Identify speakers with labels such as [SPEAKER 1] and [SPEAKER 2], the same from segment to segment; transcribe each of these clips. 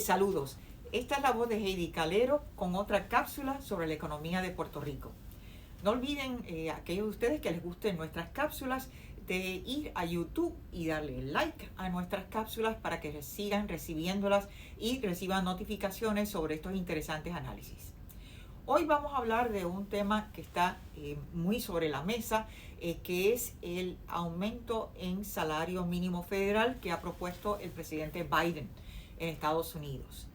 [SPEAKER 1] Saludos, esta es la voz de Heidi Calero con otra cápsula sobre la economía de Puerto Rico. No olviden, aquellos de ustedes que les gusten nuestras cápsulas, de ir a YouTube y darle like a nuestras cápsulas para que sigan recibiéndolas y reciban notificaciones sobre estos interesantes análisis. Hoy vamos a hablar de un tema que está muy sobre la mesa, que es el aumento en salario mínimo federal que ha propuesto el presidente Biden en Estados Unidos.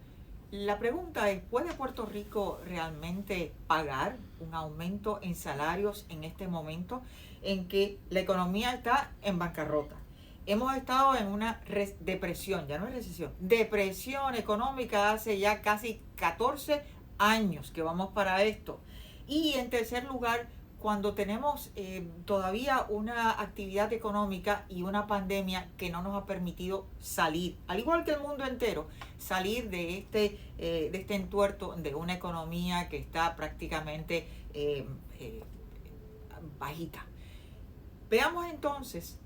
[SPEAKER 1] La pregunta es, ¿puede Puerto Rico realmente pagar un aumento en salarios en este momento en que la economía está en bancarrota? Hemos estado en una depresión, ya no es recesión, depresión económica hace ya casi 14 años que vamos para esto. Y en tercer lugar, cuando tenemos todavía una actividad económica y una pandemia que no nos ha permitido salir, al igual que el mundo entero, salir de este entuerto de una economía que está prácticamente bajita. Veamos entonces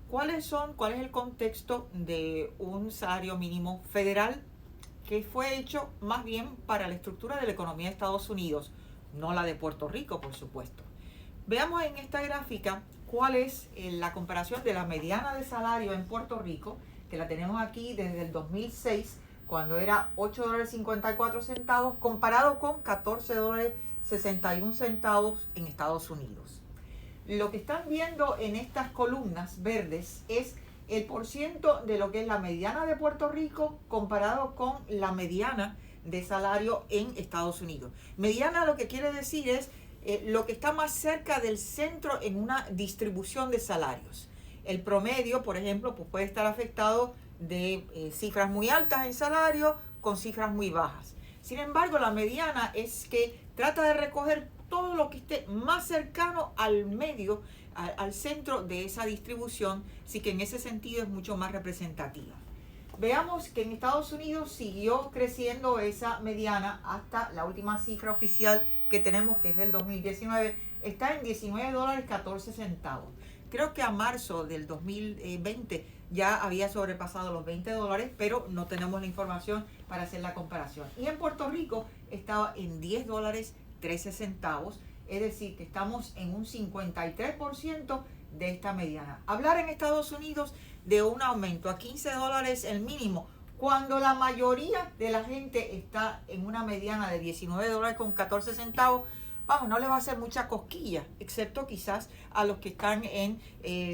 [SPEAKER 1] cuál es el contexto de un salario mínimo federal que fue hecho más bien para la estructura de la economía de Estados Unidos, no la de Puerto Rico, por supuesto. Veamos en esta gráfica cuál es la comparación de la mediana de salario en Puerto Rico, que la tenemos aquí desde el 2006, cuando era $8.54, comparado con $14.61 en Estados Unidos. Lo que están viendo en estas columnas verdes es el porciento de lo que es la mediana de Puerto Rico comparado con la mediana de salario en Estados Unidos. Mediana lo que quiere decir es lo que está más cerca del centro en una distribución de salarios. El promedio, por ejemplo, pues puede estar afectado de cifras muy altas en salario con cifras muy bajas. Sin embargo, la mediana es que trata de recoger todo lo que esté más cercano al medio, al centro de esa distribución, así que en ese sentido es mucho más representativa. Veamos que en Estados Unidos siguió creciendo esa mediana hasta la última cifra oficial que tenemos, que es del 2019, está en $19.14. Creo que a marzo del 2020 ya había sobrepasado los $20, pero no tenemos la información para hacer la comparación. Y en Puerto Rico estaba en $10.13, es decir, que estamos en un 53% de esta mediana. Hablar en Estados Unidos de un aumento a $15 el mínimo, cuando la mayoría de la gente está en una mediana de $19.14, vamos, no le va a hacer mucha cosquilla, excepto quizás a los que están en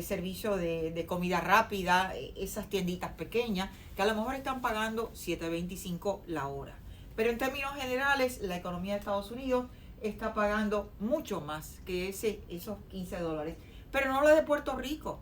[SPEAKER 1] servicio de comida rápida, esas tienditas pequeñas, que a lo mejor están pagando $7.25 la hora. Pero en términos generales, la economía de Estados Unidos está pagando mucho más que esos $15. Pero no la de Puerto Rico.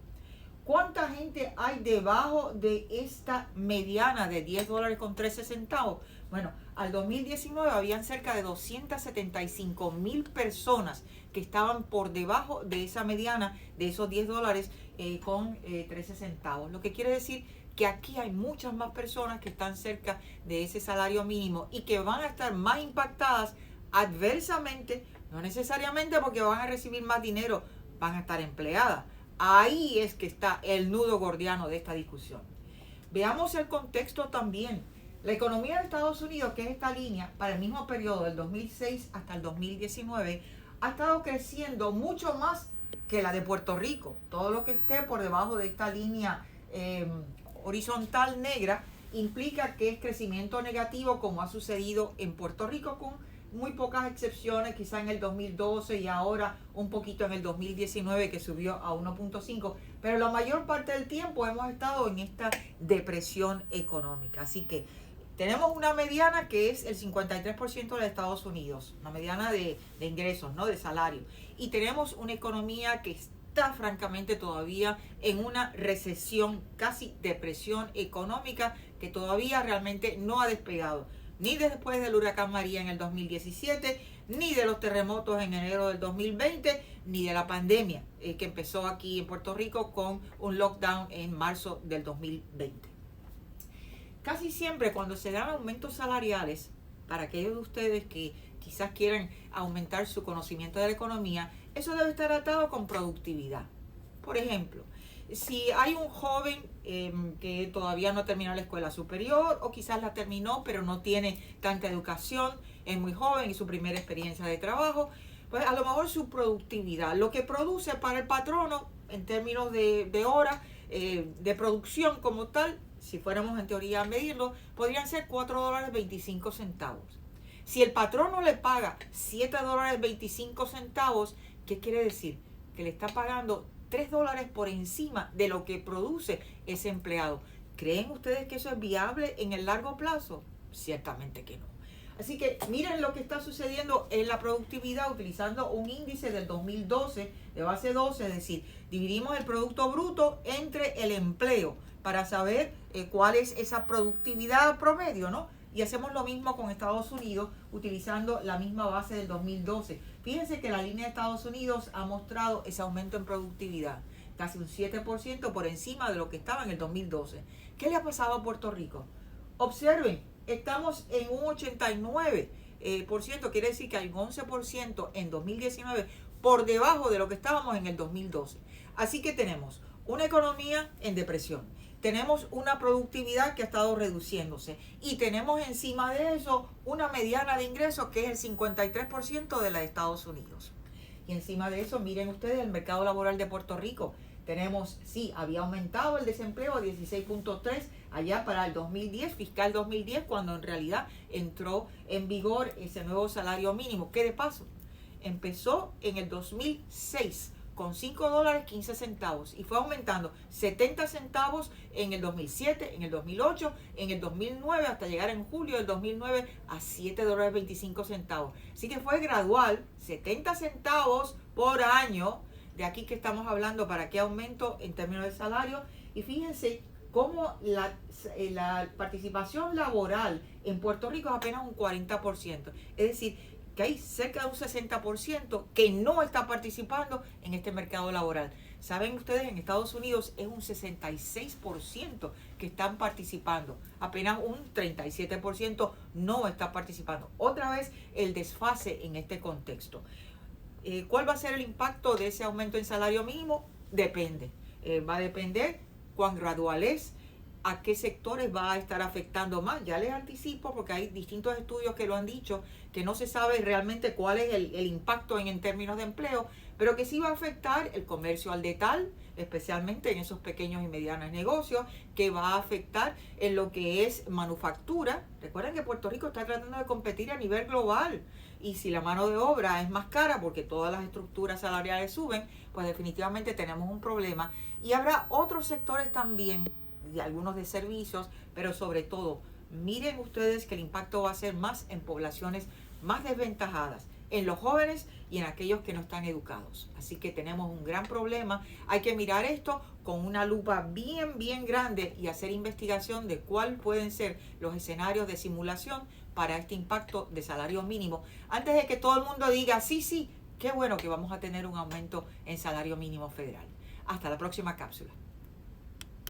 [SPEAKER 1] ¿Cuánta gente hay debajo de esta mediana de $10.13? Bueno, al 2019 habían cerca de 275,000 personas que estaban por debajo de esa mediana de esos $10.13. Lo que quiere decir que aquí hay muchas más personas que están cerca de ese salario mínimo y que van a estar más impactadas adversamente, no necesariamente porque van a recibir más dinero, van a estar empleadas. Ahí es que está el nudo gordiano de esta discusión. Veamos el contexto también. La economía de Estados Unidos, que es esta línea, para el mismo periodo del 2006 hasta el 2019, ha estado creciendo mucho más que la de Puerto Rico. Todo lo que esté por debajo de esta línea horizontal negra implica que es crecimiento negativo, como ha sucedido en Puerto Rico, con muy pocas excepciones, quizá en el 2012 y ahora un poquito en el 2019 que subió a 1.5, pero la mayor parte del tiempo hemos estado en esta depresión económica. Así que tenemos una mediana que es el 53% de Estados Unidos, una mediana de ingresos, ¿no? De salario. Y tenemos una economía que está francamente todavía en una recesión, casi depresión económica, que todavía realmente no ha despegado, ni después del huracán María en el 2017, ni de los terremotos en enero del 2020, ni de la pandemia que empezó aquí en Puerto Rico con un lockdown en marzo del 2020. Casi siempre cuando se dan aumentos salariales, para aquellos de ustedes que quizás quieran aumentar su conocimiento de la economía, eso debe estar atado con productividad. Por ejemplo, Si hay un joven que todavía no terminó la escuela superior o quizás la terminó pero no tiene tanta educación, es muy joven y su primera experiencia de trabajo, pues a lo mejor su productividad, lo que produce para el patrono en términos de horas, de producción como tal, si fuéramos en teoría a medirlo, podrían ser $4.25. Si el patrono le paga $7.25, ¿qué quiere decir? Que le está pagando $3 por encima de lo que produce ese empleado. ¿Creen ustedes que eso es viable en el largo plazo? Ciertamente que no. Así que miren lo que está sucediendo en la productividad utilizando un índice del 2012 de base 12, es decir, dividimos el Producto Bruto entre el empleo para saber cuál es esa productividad promedio, ¿no? Y hacemos lo mismo con Estados Unidos utilizando la misma base del 2012. Fíjense que la línea de Estados Unidos ha mostrado ese aumento en productividad, casi un 7% por encima de lo que estaba en el 2012. ¿Qué le ha pasado a Puerto Rico? Observen, estamos en un 89%, quiere decir que hay un 11% en 2019 por debajo de lo que estábamos en el 2012. Así que tenemos una economía en depresión, tenemos una productividad que ha estado reduciéndose y tenemos encima de eso una mediana de ingresos que es el 53% de la de Estados Unidos. Y encima de eso, miren ustedes el mercado laboral de Puerto Rico. Tenemos, sí, había aumentado el desempleo a 16.3 allá para el 2010, fiscal 2010, cuando en realidad entró en vigor ese nuevo salario mínimo, que de paso empezó en el 2006 con $5.15 y fue aumentando 70 centavos en el 2007, en el 2008, en el 2009, hasta llegar en julio del 2009 a $7.25. Así que fue gradual, 70 centavos por año. De aquí que estamos hablando, para qué aumento en términos de salario. Y fíjense cómo la participación laboral en Puerto Rico es apenas un 40%. Es decir, que hay cerca de un 60% que no está participando en este mercado laboral. Saben ustedes, en Estados Unidos es un 66% que están participando. Apenas un 37% no está participando. Otra vez el desfase en este contexto. ¿Cuál va a ser el impacto de ese aumento en salario mínimo? Depende. Va a depender cuán gradual es, a qué sectores va a estar afectando más. Ya les anticipo, porque hay distintos estudios que lo han dicho, que no se sabe realmente cuál es el impacto en términos de empleo, pero que sí va a afectar el comercio al detalle, especialmente en esos pequeños y medianos negocios, que va a afectar en lo que es manufactura. Recuerden que Puerto Rico está tratando de competir a nivel global, y si la mano de obra es más cara porque todas las estructuras salariales suben, pues definitivamente tenemos un problema. Y habrá otros sectores también, de algunos de servicios, pero sobre todo, miren ustedes que el impacto va a ser más en poblaciones más desventajadas, en los jóvenes y en aquellos que no están educados. Así que tenemos un gran problema. Hay que mirar esto con una lupa bien grande y hacer investigación de cuáles pueden ser los escenarios de simulación para este impacto de salario mínimo, antes de que todo el mundo diga, sí, qué bueno que vamos a tener un aumento en salario mínimo federal. Hasta la próxima cápsula.